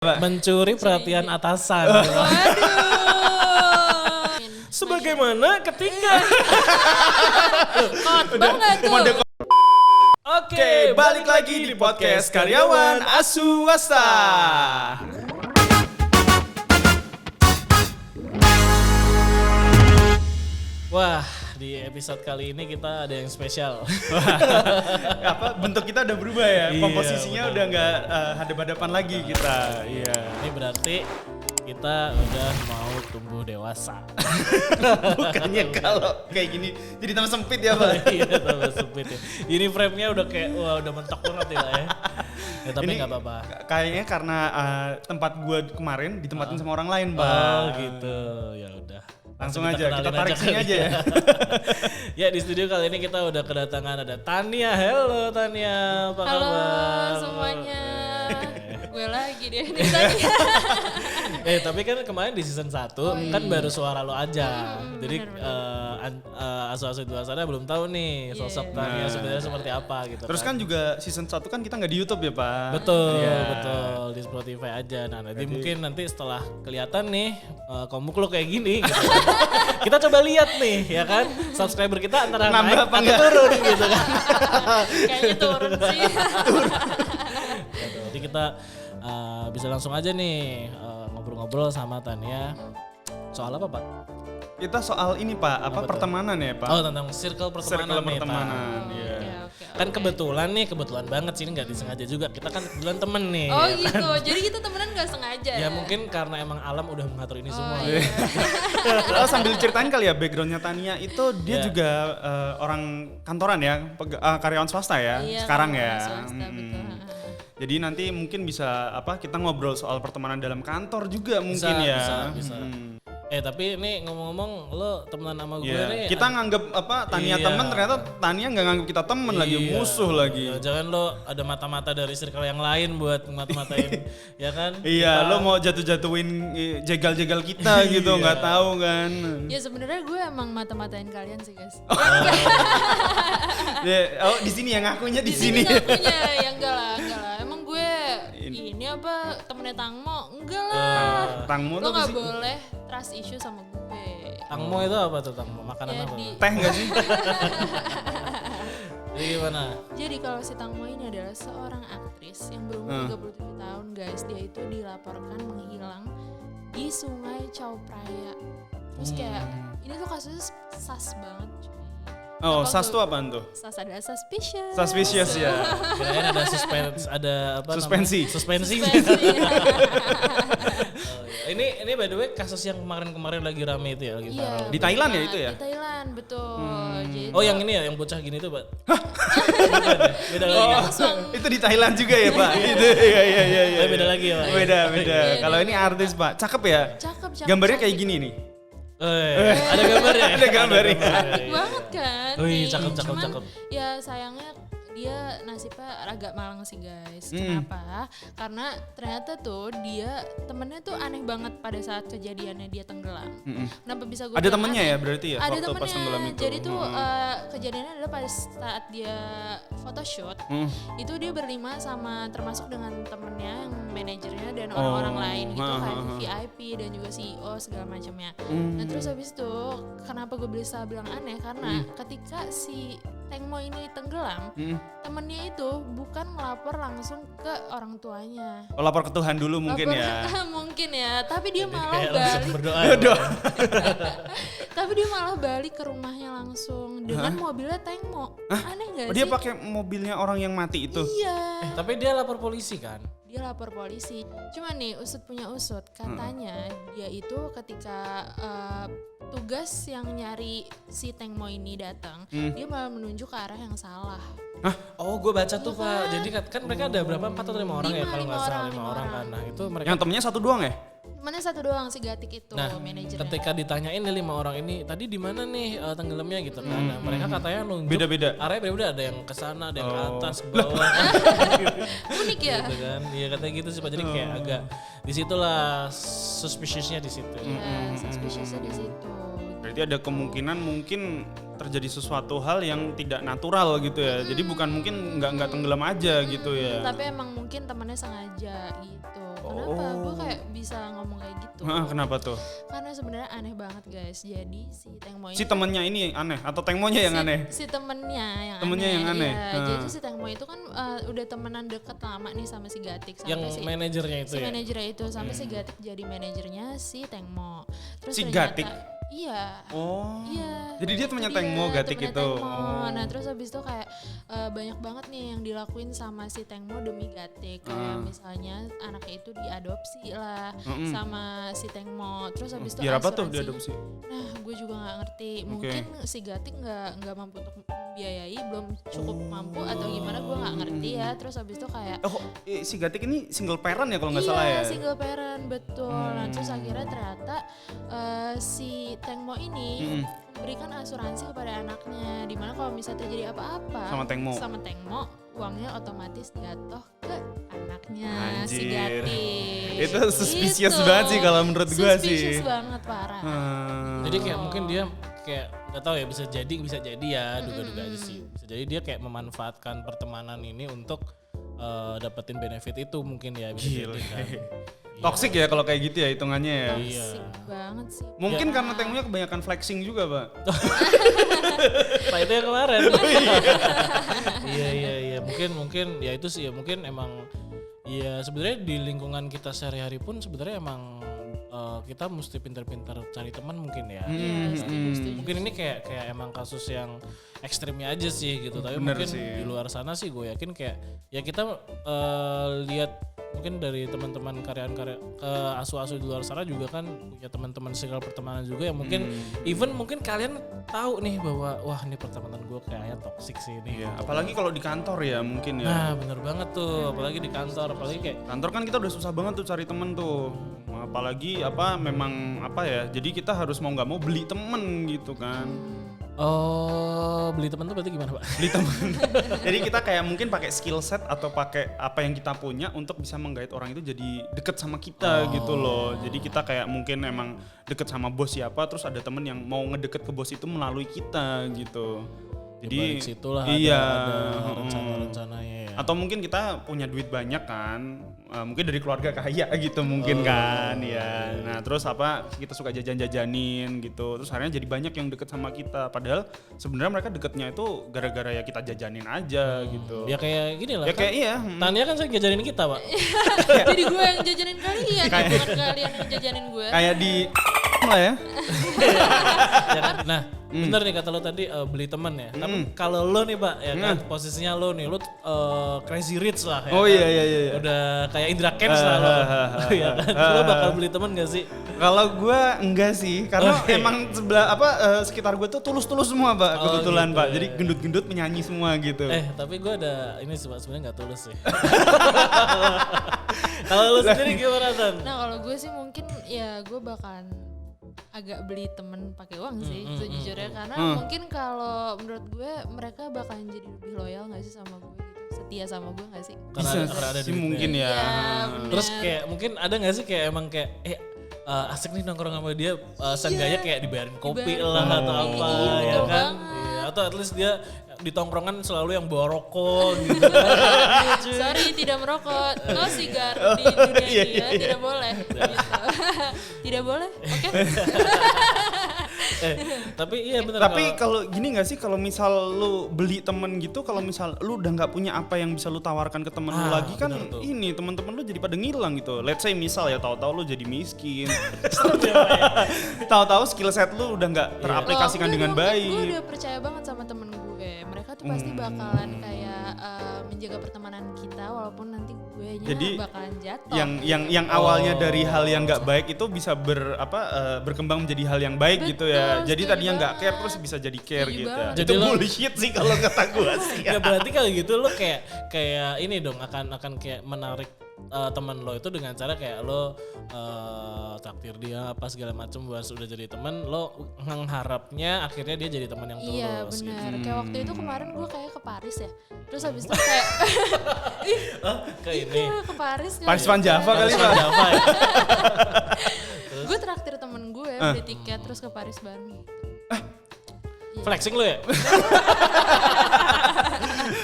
Mencuri perhatian atasan. Waduh. Sebagaimana ketika. Khotbah nggak tuh? Oke, balik lagi di podcast Karyawan Aswasta. Wah, di episode kali ini kita ada yang spesial. Bentuk kita udah berubah ya, Iya, komposisinya betul. udah nggak hadap-hadapan lagi kita. Iya. Ini berarti kita udah mau tumbuh dewasa. Bukannya kalau kayak gini jadi tambah sempit ya Pak. Iya, tambah sempit ya. Ini frame-nya udah kayak udah mentok banget ya. Ya tapi nggak apa-apa. Kayaknya karena tempat gua kemarin ditempatin sama orang lain Pak. Oh gitu, ya udah. Langsung Kita aja, kita kenalin tarik sini kali aja ya. Ya di studio kali ini kita udah kedatangan ada Tania. Halo Tania, apa Halo kabar? semuanya. Gue lagi deh nih tadi. Tapi kan kemarin di season 1 kan baru suara lo aja. Jadi Asu-Asu di luar sana belum tahu nih sosok Tania sebenarnya seperti apa gitu. Terus kan juga season 1 kan kita nggak di YouTube ya Pak. Betul, Iya. betul di Spotify aja. Nah, nanti mungkin nanti setelah kelihatan nih komuk lo kayak gini gitu. Kita coba lihat nih ya kan, subscriber kita antara Nambah naik apa atau enggak? turun gitu kan. Kayaknya turun sih. Gitu. Jadi kita bisa langsung aja nih ngobrol-ngobrol sama Tania. Soal apa, Pak? Kita soal ini Pak, Apa tuh? pertemanan ya Pak. Oh, tentang circle pertemanan Circle nih, Pak. pertemanan, iya. Oke. Kan kebetulan banget sih, ini nggak disengaja juga. Kita kan kebetulan temen nih. Oh ya kan? gitu, jadi kita temenan gak sengaja Ya mungkin karena emang alam udah mengatur ini semua. iya. Oh, sambil ceritain kali ya backgroundnya Tania itu dia Iya. juga orang kantoran ya, karyawan swasta ya Iya, sekarang kan, ya. swasta, betul. Jadi nanti mungkin bisa kita ngobrol soal pertemanan dalam kantor juga mungkin ya. Bisa. Tapi ini ngomong-ngomong lo temenan sama gue Iya. nih. Kita nganggap Tania Iya. temen, ternyata Tania nggak nganggap kita temen lagi, Iya. musuh lagi. Jangan lo ada mata-mata dari circle yang lain buat mata-matain ya kan? Iya, Kita- lo mau jatuh-jatuhin jegal-jegal kita gitu, Iya. nggak tahu kan. Ya sebenarnya gue emang mata-matain kalian sih guys. Oh, di sini ya ngakunya di sini. Ngakunya ya enggak lah. Emang gue ini apa temennya Tangmo? Enggak lah. Tangmu Lo tuh gak sih? boleh trust issue sama gue. Tangmo itu apa tuh Tangmo? Makanan Ya, apa? di- Teh nggak sih? Jadi gimana? Jadi kalau si Tangmo ini adalah seorang aktris yang berumur 37 tahun guys. Dia itu dilaporkan menghilang di Sungai Chao Phraya. Terus kayak ini tuh kasusnya sas banget cuy. Oh, Apa sas tuh? tuh apaan tuh? Sas adalah suspicious. Suspicious ya. Kirain ada ada apa Suspensi. namanya? Suspensi. Suspensi. Oh, iya. Ini by the way kasus yang kemarin lagi rame itu ya lagi Iya, viral. Di Thailand ya banget. itu ya? Di Thailand, betul. Jadi Oh itu yang ini ya yang bocah gini tuh Pak? Bukan ya? Beda lagi. Oh, langsung. itu di Thailand juga ya Pak? Itu iya. Oh, beda lagi ya Pak? Beda. Iya, Kalau iya. ini artis Pak, cakep ya? Cakep. Gambarnya kayak cantik. gini nih. Ada gambarnya? Ada gambarnya. Cantik banget kan. Wih, nih. cakep. Cuman, ya sayangnya dia nasibnya agak malang sih guys. Kenapa? Karena ternyata tuh dia temennya tuh aneh banget pada saat kejadiannya dia tenggelam. Kenapa bisa gue Ada bilang temennya aneh? ya berarti ya? Ada waktu pas tenggelam temennya. itu. Jadi tuh kejadiannya adalah pada saat dia photoshoot. Itu dia berlima sama termasuk dengan temennya yang manajernya dan orang-orang lain gitu kayak VIP dan juga CEO segala macamnya. Nah terus habis itu kenapa gue bisa bilang aneh karena ketika si Tengmo ini tenggelam, temennya itu bukan melapor langsung ke orang tuanya. Oh, lapor ke Tuhan dulu mungkin ya. Mungkin ya, tapi dia malah Kayak langsung balik. berdoa. ya, Pak? Tapi dia malah balik ke rumahnya langsung dengan mobilnya Tengmo. Aneh gak Oh, sih? dia pakai mobilnya orang yang mati itu. Iya. Tapi dia lapor polisi kan? Dia lapor polisi. Cuma nih usut punya usut, katanya dia itu ketika tugas yang nyari si Tengmo ini datang, dia malah menunjuk ke arah yang salah. Oh gue baca tuh Pak, jadi kan mereka ada berapa? 4 atau 5 orang ya kalau Lima nggak salah orang, 5 lima orang orang. kan. Nah itu mereka Yang temennya satu doang ya? Mana satu doang si Gatik itu Nah, manajernya. ketika ditanyain nih 5 orang ini tadi di mana nih tenggelamnya gitu kan. Nah, mereka katanya nunjuk Beda-beda. area beda-beda, ada yang ke sana, ada yang ke atas, ke bawah. Unik ya. gitu kan. Iya katanya gitu sih Pak. Jadi kayak agak disitulah suspiciousnya di situ. Iya, suspiciousnya di situ. Berarti ada kemungkinan mungkin terjadi sesuatu hal yang tidak natural gitu ya. Jadi bukan mungkin nggak tenggelam aja gitu ya. Tapi emang mungkin temannya sengaja gitu. Kenapa? Gue kayak bisa ngomong kayak gitu. Kenapa tuh? Karena sebenarnya aneh banget guys. Jadi si Tengmo ini Si temennya ini yang aneh atau Tengmonya yang aneh? Si temennya Temennya yang aneh. Iya, jadi si Tengmo itu kan udah temenan deket lama nih sama si Gatik sampai Yang manajernya itu si ya. manajernya itu sampai si Gatik jadi manajernya si Tengmo. Terus Si ternyata, Gatik? Iya. Oh. Iya. Jadi dia temannya Tengmo, Gatik temennya itu. Tengmo. Nah terus habis itu kayak banyak banget nih yang dilakuin sama si Tengmo demi Gatik. Kayak misalnya anaknya itu diadopsi lah sama si Tengmo. Terus habis itu Biar apa tuh asuransi. diadopsi? Nah gue juga nggak ngerti. Mungkin si Gatik nggak mampu untuk membiayai, belum cukup mampu atau gimana gue nggak ngerti ya. Terus habis itu kayak Si Gatik ini single parent ya kalau nggak salah ya? Iya, single parent, betul. Nah, terus akhirnya ternyata si Tengmo ini memberikan asuransi kepada anaknya, dimana kalau misalnya terjadi apa-apa sama Tengmo, uangnya otomatis jatuh ke anaknya si Anjir. Gatik. Itu suspicious banget sih kalau menurut gue sih. Suspicious banget, parah. Jadi kayak mungkin dia kayak nggak tahu ya, bisa jadi ya, duga-duga aja sih. Bisa jadi dia kayak memanfaatkan pertemanan ini untuk dapetin benefit itu mungkin ya, bisa Gila. jadi kan. Toxic ya kalau kayak gitu ya hitungannya ya. Toxic banget sih. Mungkin karena Tengmonya kebanyakan flexing juga, Pak. Nah itu yang kemarin. Iya. Mungkin ya itu sih ya, mungkin emang ya sebenarnya di lingkungan kita sehari-hari pun sebenarnya emang kita mesti pintar-pintar cari teman mungkin ya. Setuju. Mungkin ini kayak emang kasus yang ekstrimnya aja sih gitu. Tapi Bener mungkin sih. di luar sana sih gue yakin kayak ya kita lihat mungkin dari teman-teman karyawan asu-asu di luar sana juga kan punya teman-teman circle pertemanan juga yang mungkin even mungkin kalian tahu nih bahwa wah ini pertemanan gue kayaknya toksik sih ini. Iya, apalagi kalau di kantor ya mungkin ya. Nah bener banget tuh, apalagi di kantor, apalagi kayak Kantor kan kita udah susah banget tuh cari temen tuh. Apalagi memang ya. Jadi kita harus mau nggak mau beli temen gitu kan. beli teman tuh berarti gimana Pak? Beli temen. Jadi kita kayak mungkin pakai skill set atau pakai apa yang kita punya untuk bisa menggait orang itu jadi deket sama kita gitu loh. Jadi kita kayak mungkin emang deket sama bos siapa, terus ada temen yang mau ngedeket ke bos itu melalui kita gitu. Jadi situlah iya, ada rencana-rencananya ya. Atau mungkin kita punya duit banyak kan, mungkin dari keluarga kaya gitu mungkin kan ya. Nah terus kita suka jajan-jajanin gitu, terus akhirnya jadi banyak yang deket sama kita. Padahal sebenarnya mereka deketnya itu gara-gara ya kita jajanin aja gitu. Ya kayak gini lah. Ya kayak iya. Tania kan sering jajanin kita Pak. Jadi gue yang jajanin kalian, bukan kalian yang jajanin gue. Kayak di lah ya. Nah bener nih kata lo tadi beli temen ya. Tapi kalau lo nih Pak ya kan posisinya lo nih, lo crazy rich lah ya. Oh kan? iya. Udah kayak Indra Kents lah lo. Ya kan. Lo bakal beli temen gak sih? Kalau gue enggak sih, karena emang sekitar gue tuh tulus-tulus semua Pak, kebetulan gitu Pak. ya. Jadi gendut-gendut penyanyi semua gitu. Tapi gue ada ini sebenarnya nggak tulus sih. Kalau lo sendiri gimana Tan? Nah kalau gue sih mungkin ya gue bakalan agak beli temen pakai uang sih sejujurnya, karena mungkin kalau menurut gue mereka bakalan jadi lebih loyal nggak sih sama gue gitu, setia sama gue nggak sih? Karena ada sih duitnya. mungkin ya. Terus kayak mungkin ada nggak sih kayak emang kayak asik nih nongkrong sama dia, seenggaknya kayak dibayarin kopi lah atau apa Iya, ya betul kan? banget. Iya, atau at least dia di tongkrongan selalu yang bawa rokok gitu. Sorry tidak merokok, no cigar di dunia ini ya, tidak boleh gitu. Tidak boleh, oke? Tapi iya benar. Tapi kalau gini nggak sih, kalau misal lu beli temen gitu, kalau misal lu udah nggak punya apa yang bisa lu tawarkan ke temen lu lagi kan, bener tuh. ini temen-temen lu jadi pada ngilang gitu. Let's say misal ya tahu-tahu lu jadi miskin, tahu-tahu skill set lu udah nggak teraplikasikan Oh, dengan enggak dong, baik. Gue udah percaya banget sama temen gue. Mereka tuh pasti bakalan kayak menjaga pertemanan kita walaupun nanti gue Jadi, bakalan jatuh. Yang awalnya dari hal yang nggak baik itu bisa berkembang menjadi hal yang baik gitu ya. Betul, Jadi setuju tadinya nggak care banget. terus bisa jadi care Setuju gitu. banget. Itu Jadi lo- bullshit sih kalau kata gue sih. Ya berarti kalau gitu lo kayak ini dong akan kayak menarik teman lo itu dengan cara kayak lo takdir dia apa segala macam buat udah jadi teman, lo mengharapnya akhirnya dia jadi teman yang tulus. Iya gitu. benar. Kayak waktu itu kemarin gue kayak ke Paris ya. Terus habis itu kayak Ke ini. iya, ke Paris. Paris Van Java kali Paris Pak. Java ya. Gue traktir temen gue beli tiket terus ke Paris bareng gitu. Flexing lu ya?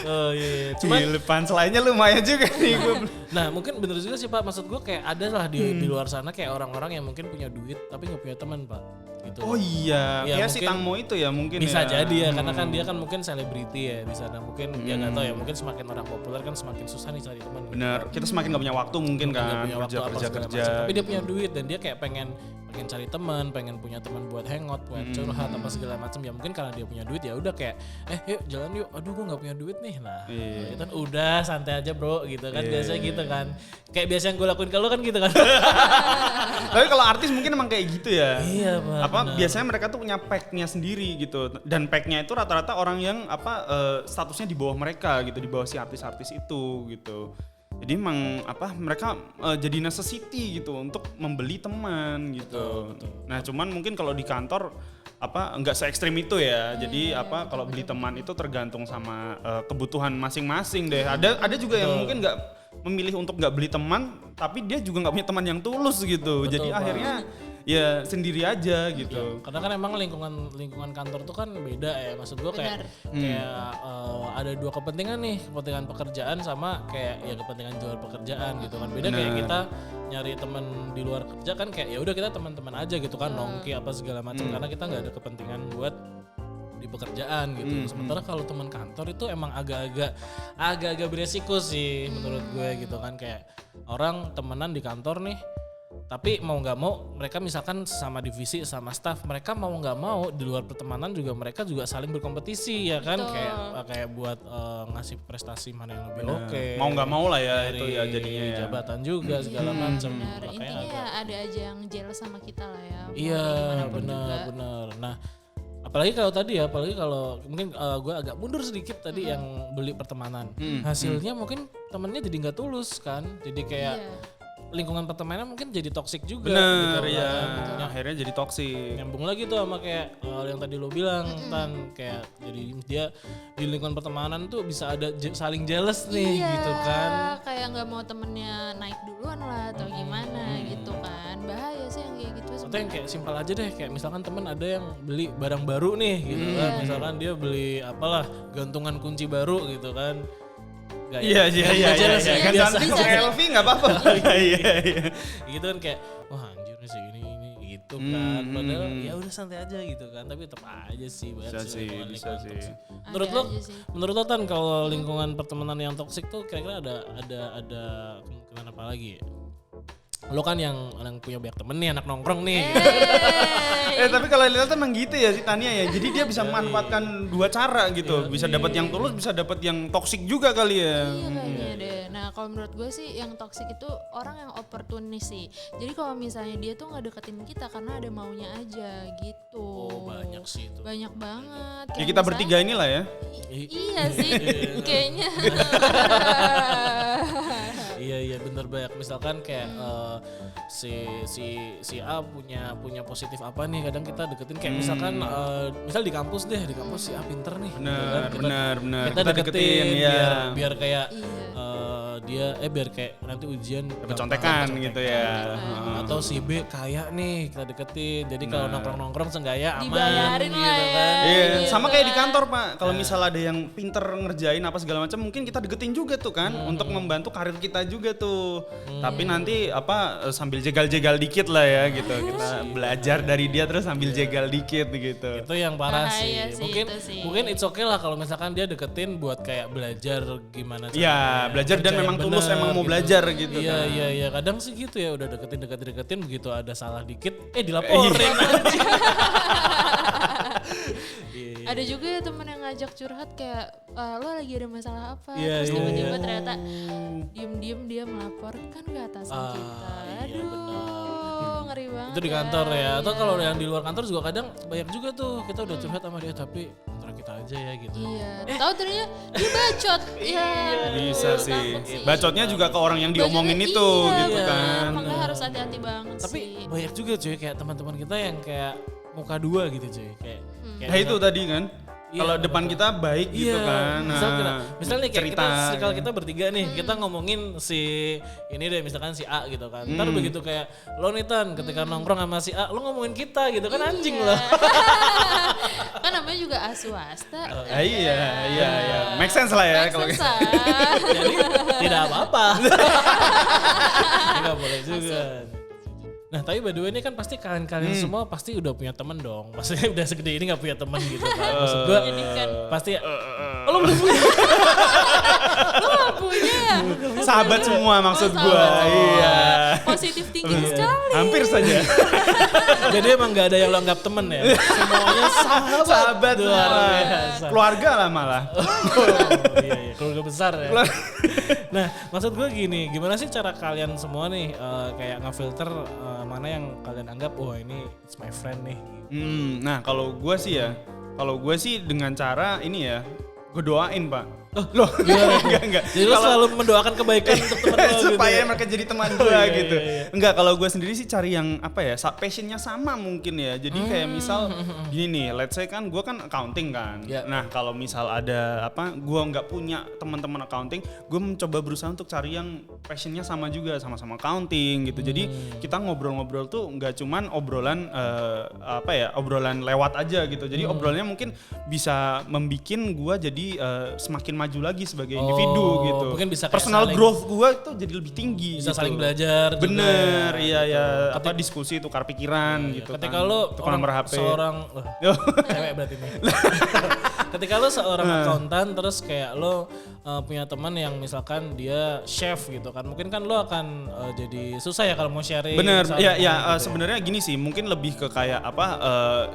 Oh iya. Cuman punchline-nya lumayan juga nih gue. Nah mungkin bener juga sih Pak, maksud gue kayak ada lah di luar sana kayak orang-orang yang mungkin punya duit tapi nggak punya teman Pak. Gitu. Oh iya, Ya, kayak si mungkin Tangmo itu ya mungkin bisa ya. jadi ya, karena kan dia kan mungkin selebriti ya di sana, mungkin ya nggak tahu ya, mungkin semakin orang populer kan semakin susah nih cari teman. Bener, kita semakin gak punya waktu mungkin Nggak kan punya waktu apa segala kerja. macam. Tapi dia punya duit dan dia kayak pengen cari teman, pengen punya teman buat hangout, buat curhat apa segala macam. Ya mungkin karena dia punya duit ya udah kayak yuk jalan yuk. Aduh gue nggak punya duit nih. Nah, itu kan udah santai aja bro gitu kan, biasanya gitu kan. Kayak biasa yang gue lakuin ke lu kan gitu kan. Tapi kalau artis mungkin emang kayak gitu ya. Iya, Pak. Apa biasanya mereka tuh punya pack-nya sendiri gitu. Dan pack-nya itu rata-rata orang yang statusnya di bawah mereka gitu, di bawah si artis-artis itu gitu. Jadi emang mereka jadi necessity gitu untuk membeli teman gitu. Betul. Nah, cuman mungkin kalau di kantor enggak se ekstrim itu ya. Jadi kalau beli teman itu tergantung sama kebutuhan masing-masing deh. Ada juga yang mungkin nggak memilih untuk nggak beli teman, tapi dia juga nggak punya teman yang tulus gitu. Jadi Pak. akhirnya ya sendiri aja gitu. Karena kan emang lingkungan kantor tuh kan beda ya. Maksud gua kayak ada dua kepentingan nih, kepentingan pekerjaan sama kayak ya kepentingan jual pekerjaan gitu kan. Beda kayak kita nyari teman di luar kerja kan kayak ya udah kita teman-teman aja gitu kan, nongki apa segala macam, karena kita nggak ada kepentingan buat di pekerjaan gitu. Sementara kalau teman kantor itu emang agak-agak beresiko sih menurut gue gitu kan, kayak orang temenan di kantor nih, tapi mau nggak mau mereka misalkan sama divisi sama staff, mereka mau nggak mau di luar pertemanan juga mereka juga saling berkompetisi ya kan. Kayak buat ngasih prestasi mana yang lebih oke. Mau nggak mau lah ya Dari itu ya jadinya ya. jabatan juga segala macam. Benar, intinya ada aja yang jealous sama kita lah ya. Iya Dimanapun juga. benar. Nah apalagi kalau mungkin gue agak mundur sedikit tadi yang beli pertemanan, hasilnya mungkin temennya jadi nggak tulus kan, jadi kayak lingkungan pertemanan mungkin jadi toksik juga. Bener gitu, ya, kan. akhirnya jadi toksik. Nyambung lagi tuh sama kayak yang tadi lo bilang Tan, kayak jadi dia di lingkungan pertemanan tuh bisa ada saling jealous nih gitu kan. Kayak nggak mau temennya naik duluan lah atau gimana gitu kan, bahaya sih yang kayak gitu. Atau yang kayak simpel aja deh, kayak misalkan temen ada yang beli barang baru nih gitu kan, misalkan dia beli apalah gantungan kunci baru gitu kan. Iya. Kan santai kok LV nggak apa-apa. Iya. Gitu kan kayak wah anjir nih segini ini gitu kan. Padahal ya udah santai aja gitu kan. Tapi tetap aja sih Bisa sih. Menurut lo Tan, kalau lingkungan pertemanan yang toksik tuh kira-kira ada kemungkinan apa lagi ya? Lo kan yang punya banyak temen nih, anak nongkrong nih. Tapi kalau lihat emang gitu ya si Tania ya. Jadi dia bisa memanfaatkan dua cara gitu. Bisa dapat yang tulus, bisa dapat yang toksik juga kali ya. Iya kayaknya deh. Nah kalau menurut gue sih yang toksik itu orang yang oportunis sih. Jadi kalau misalnya dia tuh nggak deketin kita karena ada maunya aja gitu. Oh banyak sih itu. Banyak banget. Ya kita bertiga inilah ya. Iya sih kayaknya. Iya bener banyak. Misalkan kayak si A punya positif apa nih, kadang kita deketin kayak misalkan misal di kampus si A pinter nih. Benar. Kita deketin ya. biar kayak dia biar kayak nanti ujian dapat contekan gitu ya. Atau si B kaya nih kita deketin. Jadi kalau nongkrong seenggaknya aman Dibayarin gitu lah ya. kan. Iya, sama kayak di kantor Pak. Kalau misal ada yang pinter ngerjain apa segala macam, mungkin kita deketin juga tuh kan untuk membantu karir kita juga tuh. Tapi nanti sambil jegal-jegal dikit lah ya gitu. Kita belajar dari dia terus sambil jegal dikit gitu. Itu yang parah Bahaya sih. sih itu sih. Mungkin it's okay lah kalau misalkan dia deketin buat kayak belajar gimana caranya. Iya, belajar dan kerja memang yang tulus bener emang mau gitu. belajar gitu kan. Iya, kadang sih gitu ya, udah deketin begitu ada salah dikit dilaporin. Ada juga ya temen yang ngajak curhat kayak lo lagi ada masalah apa, Iya, terus iya. tiba-tiba ternyata diem-diem dia melaporkan ke atasan kita. Iya, Aduh, benar. ngeri banget. Itu di kantor ya. Atau kalau yang di luar kantor juga kadang banyak juga tuh kita udah curhat sama dia tapi antara kita aja ya gitu. Iya, tahu ternyata dia bacot. Iya. Bisa sih. takut sih. Bacotnya juga ke orang yang diomongin Bacotnya itu iya, gitu kan. Makanya harus hati-hati banget Tapi sih. banyak juga cuy kayak teman-teman kita yang kayak muka dua gitu cuy. Kayak Nah itu tadi kan. Kalau depan kita baik gitu kan. Misalnya kayak kita circle kita bertiga nih, kita ngomongin si ini deh misalkan si A gitu kan. Ntar begitu kayak lo nih Tan ketika nongkrong sama si A, lo ngomongin kita gitu kan anjing loh. Kan namanya juga aswasta. Iya. Make sense lah ya kalau gitu. Jadi tidak apa-apa. Enggak boleh juga. Nah tapi by the way ini kan pasti kalian semua pasti udah punya temen dong. Maksudnya udah segede ini gak punya temen gitu kan. Maksud gue pasti lo belum punya. Lo gak punya. Sahabat semua maksud gue. Iya. Positif tinggi sekali. Hampir saja. Jadi emang gak ada yang lo anggap temen ya. Semuanya sahabat luar biasa. Keluarga lah malah. Iya, keluarga besar ya. Nah maksud gue gini, gimana sih cara kalian semua nih kayak ngefilter mana yang kalian anggap wah ini it's my friend nih. Nah kalau gue sih dengan cara ini ya, gue doain Pak. Loh, enggak. Jadi lo selalu mendoakan kebaikan untuk teman lo gitu. Supaya ya? mereka jadi teman gue gitu. Enggak, kalau gue sendiri sih cari yang apa ya, passionnya sama mungkin ya. Jadi kayak misal gini nih, let's say kan gue kan accounting kan. Yeah. Nah kalau misal ada gue nggak punya teman-teman accounting, gue mencoba berusaha untuk cari yang passionnya sama juga, sama-sama accounting gitu. Jadi kita ngobrol-ngobrol tuh nggak cuman obrolan obrolan lewat aja gitu. Jadi obrolannya mungkin bisa membikin gue jadi semakin maju lagi sebagai individu gitu. Mungkin bisa personal growth gue itu jadi lebih tinggi. Bisa gitu. saling belajar. Bener, juga. Iya. Diskusi tukar pikiran gitu. Ketika lo seorang cewek berarti nih. Ketika lo seorang akuntan terus kayak lo punya teman yang misalkan dia chef gitu kan, mungkin kan lo akan jadi susah ya kalau mau sharing. Bener, sebenarnya gini sih, mungkin lebih ke kayak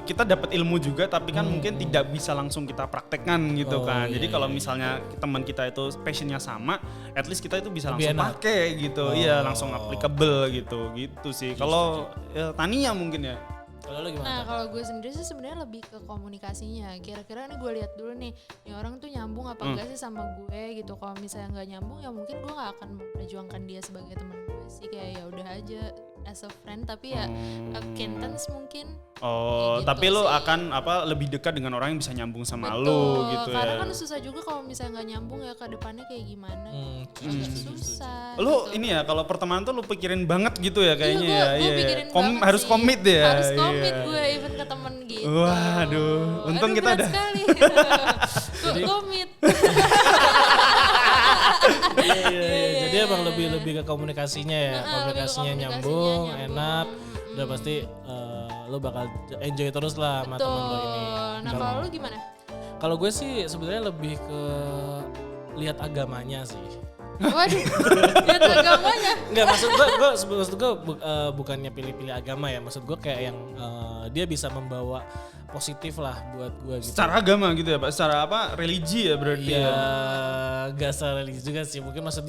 kita dapat ilmu juga, tapi kan mungkin tidak bisa langsung kita praktekkan gitu kan. Jadi kalau misalnya teman kita itu passionnya sama, at least kita itu bisa langsung pakai gitu, langsung applicable gitu sih. Kalau Tania mungkin ya. Kalau lu gimana? Nah kalau gue sendiri sih sebenarnya lebih ke komunikasinya. Kira-kira nih gue lihat dulu nih orang tuh nyambung apa enggak sih sama gue gitu. Kalau misalnya nggak nyambung ya mungkin gue nggak akan memperjuangkan dia sebagai teman gue sih. Kayak ya udah aja as a friend, tapi ya acquaintance mungkin. Gitu tapi lo akan lebih dekat dengan orang yang bisa nyambung sama lo gitu karena ya. kan susah juga kalau misalnya nggak nyambung ya ke depannya kayak gimana. Susah. Lo gitu. ini ya kalau pertemanan tuh lo pikirin banget gitu ya kayaknya gue pikirin banget harus sih. komit ya. Harus komit gue even ke temen gitu. Waduh, untung kita ada. Gue komit. Jadi emang lebih ke komunikasinya ya. Komunikasinya nyambung, enak. Udah pasti lo bakal enjoy terus lah sama temen lo ini. Nah kalau lo gimana? Kalau gue sih sebenarnya lebih ke lihat agamanya sih. Waduh, lihat agamanya. Enggak, maksud gue bukannya pilih-pilih agama ya. Maksud gue kayak yang dia bisa membawa positif lah buat gue gitu. Secara agama gitu ya Pak? Secara religi ya berarti ya? Gak secara religi juga sih. Mungkin maksud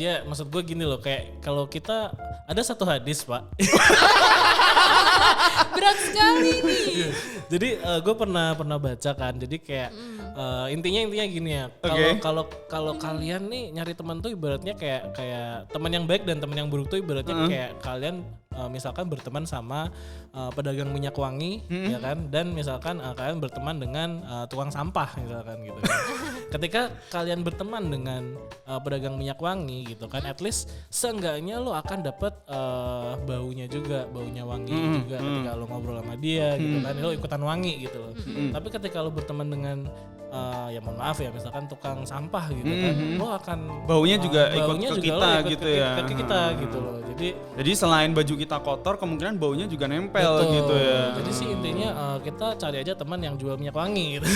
gue gini loh, kayak kalau kita ada satu hadis Pak. Berat sekali nih. Jadi gue pernah baca kan. Jadi kayak intinya gini ya. Kalau kalian nih nyari teman tuh ibaratnya kayak teman yang baik dan teman yang buruk tuh ibaratnya kayak kalian misalkan berteman sama pedagang minyak wangi ya kan, dan misalkan kalian berteman dengan tukang sampah misalkan gitu kan. Ketika kalian berteman dengan pedagang minyak wangi gitu kan, at least seenggaknya lo akan dapat baunya wangi juga ketika lo ngobrol sama dia gitu kan, lo ikutan wangi gitu loh. Tapi ketika lo berteman dengan ya mohon maaf ya misalkan tukang sampah gitu kan, lo akan baunya juga ikut ke kita gitu ya. Ke kita gitu loh. Jadi selain baju kita kotor, kemungkinan baunya juga nempel gitu ya. Jadi sih intinya kita cari aja teman yang jual minyak wangi gitu.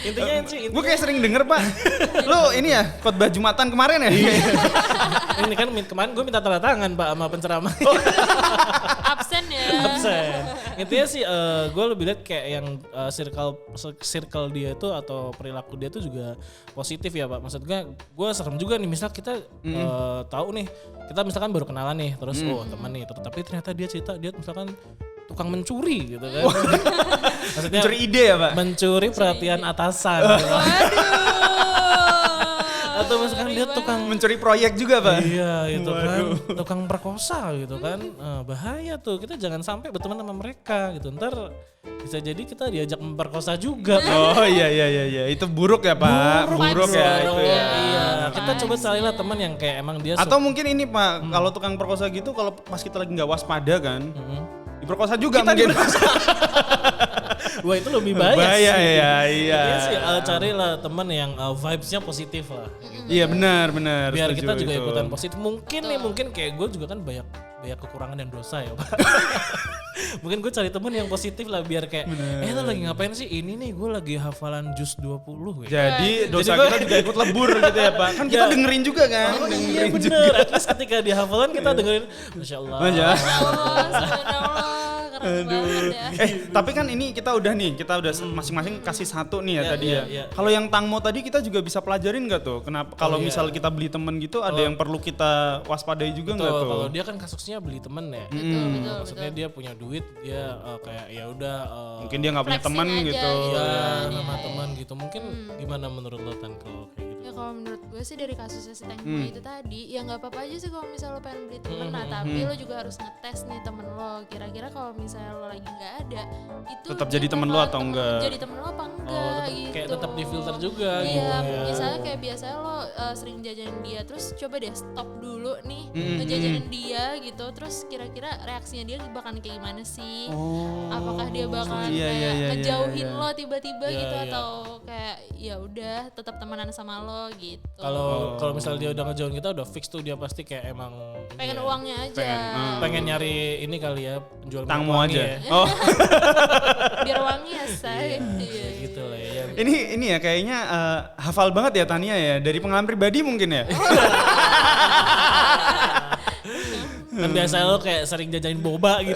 intinya gue kayak sering denger Pak. Lo ini ya khotbah Jumatan kemarin ya? Ini kan kemarin gue minta tanda tangan Pak sama penceramah. Absen ya. Absen. Intinya sih gue lebih lihat kayak yang circle dia itu atau perilaku dia itu juga positif ya Pak. Maksud gue serem juga nih, misal kita tahu nih, kita misalkan baru kenalan nih, terus teman nih, tapi ternyata dia cerita dia misalkan tukang mencuri gitu kan. Maksudnya mencuri ide ya Pak? Mencuri perhatian atasan. Waduh. Atau misalkan dia tukang Mencuri proyek juga, Pak. iya itu kan tukang perkosa gitu kan. Bahaya tuh, kita jangan sampai berteman sama mereka gitu. Ntar bisa jadi kita diajak memperkosa juga. Oh iya, itu buruk ya Pak, buruk ya itu ya. Iya, kita coba carilah teman yang kayak emang dia Atau mungkin ini Pak, kalau tukang perkosa gitu, kalau pas kita lagi nggak waspada kan, diperkosa juga mungkin. wah itu lebih bahaya Bahaya sih. ya, iya. Iya sih, carilah teman yang vibes-nya positif lah. Gitu. Iya benar. Biar setuju kita juga itu. ikutan positif. Mungkin kayak gue juga kan banyak kekurangan dan dosa ya Pak. Mungkin gue cari temen yang positif lah biar kayak lo lagi ngapain sih? Ini nih gue lagi hafalan jus 20 ya. Jadi dosa kita juga ikut lebur gitu ya Pak. Kan kita dengerin juga kan. Oh iya bener. At least ketika di hafalan kita dengerin Masya Allah. Subhanallah, keren banget ya. Tapi kan ini kita udah masing-masing kasih satu nih ya tadi ya. iya. Kalau yang Tangmo tadi kita juga bisa pelajarin nggak tuh? Kenapa kalau misal kita beli temen gitu ada yang perlu kita waspadai juga nggak tuh? Kalau dia kan kasusnya beli temen ya. Betul. Maksudnya dia punya duit, dia kayak ya udah Mungkin dia nggak punya flexing teman aja gitu. ya sama teman gitu. Mungkin gimana menurut lo Tan kalau kayak gitu? Ya kalau menurut gue sih dari kasusnya si Tangmo itu tadi, ya nggak apa-apa aja sih kalau misalnya lo pengen beli temen, nah tapi lo juga harus ngetes nih temen lo. Kira-kira kalau misalnya lo lagi nggak ada, itu Tetap dia jadi temen lo bakal atau enggak? Jadi temen lo apa enggak gitu. Kayak tetap difilter juga Iya, gitu ya. misalnya kayak biasanya lo sering jajanin dia, terus coba deh stop dulu nih ngejajanin dia gitu, terus kira-kira reaksinya dia bakal kayak gimana sih? Apakah dia bakal kayak ngejauhin lo tiba-tiba gitu atau kayak ya udah tetap temenan sama lo gitu. Kalau misalnya dia udah ngejauhin kita udah fix tuh dia pasti kayak emang Pengen uangnya aja. pengen nyari ini kali ya penjual minyak Tangmo wangi aja. ya. Oh. Biar wangi ya say. Iya. Gitu lah ya. Ini ya kayaknya hafal banget ya Tania ya, dari pengalaman pribadi mungkin ya. Kan biasa lo kayak sering jajanin boba gitu.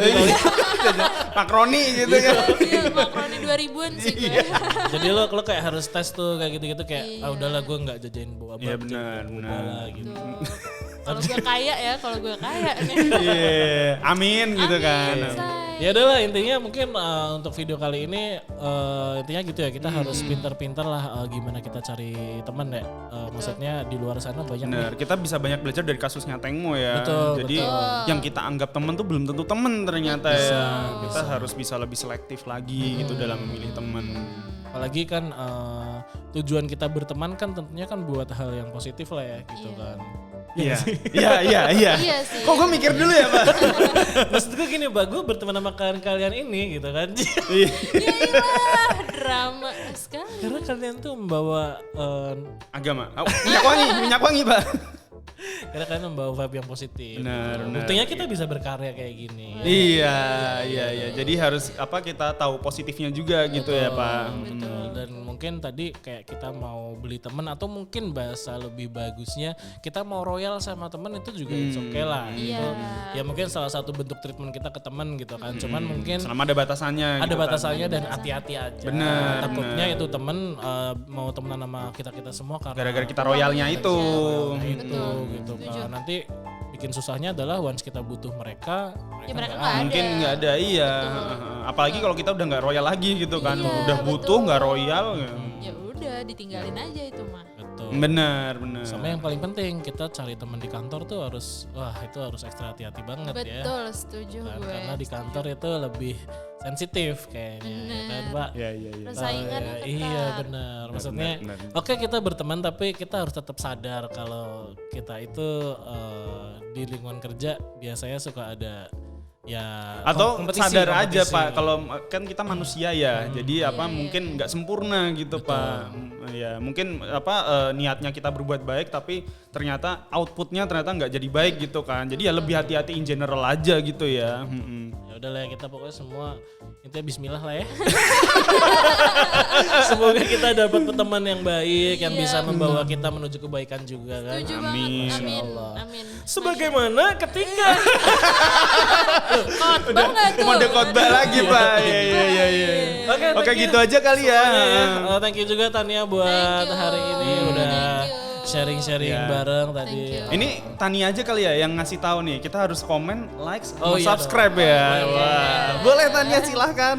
Makroni gitu ya. Iya, makroni 2000-an sih gue. Jadi lo kayak harus tes tuh kayak gitu-gitu kayak udahlah gue nggak jajanin boba. Iya benar. Lah, gitu. Kalau gue kaya ya, kalau gue kaya nih. Iya, amin gitu kan. Say. Ya udahlah intinya mungkin untuk video kali ini intinya gitu ya, kita harus pintar-pintar lah gimana kita cari teman ya. Maksudnya di luar sana banyak Bener, kita bisa banyak belajar dari kasusnya Tangmo ya. Betul, Jadi yang kita anggap teman tuh belum tentu teman ternyata ya. Kita harus bisa lebih selektif lagi gitu dalam memilih teman. Apalagi kan tujuan kita berteman kan tentunya kan buat hal yang positif lah ya gitu kan. Iya. Iya sih. Kok gue mikir dulu ya Pak? Maksud gue gini, gue berteman sama kalian ini gitu kan. Ya iyalah, drama sekali. Karena kalian tuh membawa Agama. Minyak wangi Pak. karena kalian membawa vibe yang positif. Benar, benar. Buktinya kita bisa berkarya kayak gini. Iya. Jadi harus kita tahu positifnya juga gitu ya Pak. Betul. Dan mungkin tadi kayak kita mau beli temen atau mungkin bahasa lebih bagusnya kita mau royal sama temen itu juga it's okay lah. Gitu. Ya mungkin salah satu bentuk treatment kita ke temen gitu kan. Cuman mungkin Selama ada batasannya. ada gitu kan. batasannya dan hati-hati aja. Benar, Takutnya itu temen mau temenan sama kita semua karena Gara-gara kita royalnya itu. itu gitu kan. Nanti bikin susahnya adalah once kita butuh mereka Ya mereka nggak nggak ada. Mungkin nggak ada, iya. Apalagi kalau kita udah nggak royal lagi gitu kan. Iya, Udah butuh nggak royal. Ya udah ditinggalin aja itu mah. betul. Benar. Sama yang paling penting kita cari teman di kantor tuh harus ekstra hati-hati banget ya. Betul, setuju Kan, gue. karena di kantor itu lebih sensitif kayaknya ya kan Pak. Iya. Persaingannya ketat. Iya benar. Maksudnya benar. oke kita berteman tapi kita harus tetap sadar kalau kita itu di lingkungan kerja biasanya suka ada ya Atau sadar aja kompetisi. Pak, kalau kan kita manusia ya, jadi mungkin nggak sempurna gitu Pak. Ya mungkin niatnya kita berbuat baik tapi ternyata outputnya ternyata nggak jadi baik gitu kan. Jadi ya lebih hati-hati in general aja gitu ya. Ya udah lah ya, kita pokoknya semua intinya bismillah lah ya. Semoga kita dapat teman yang baik yang bisa membawa kita menuju kebaikan juga kan. Setuju Amin. banget. Amin. Sebagaimana ketika Khotbah nggak tuh? Mode khotbah lagi Pak. Iya. Oke thank gitu you aja kali ya. semuanya ya. Thank you juga Tania buat Thank you. hari ini udah Thank you. sharing-sharing Ya. bareng tadi. Thank you. Ini Tania aja kali ya yang ngasih tahu nih. Kita harus komen, like, Oh, sama iya subscribe ya. Wah, boleh Tania silahkan.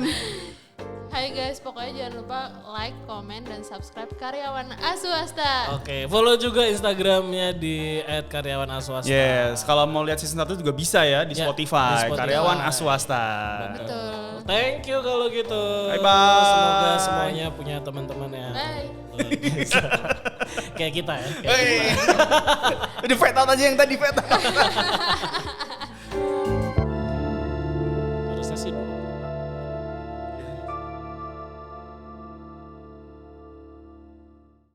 Hai Hai guys, pokoknya jangan lupa like, komen, dan subscribe Karyawan Aswasta. Oke, follow juga Instagramnya di @karyawanaswasta. Yes, kalau mau lihat season 1 juga bisa ya di Ya, Spotify, di Spotify. Karyawan Aswasta. Betul. Thank you kalau gitu. Bye-bye. Semoga semuanya punya teman-teman yang Bye. kayak kita ya. Hey. Udah fade out aja yang tadi fade out.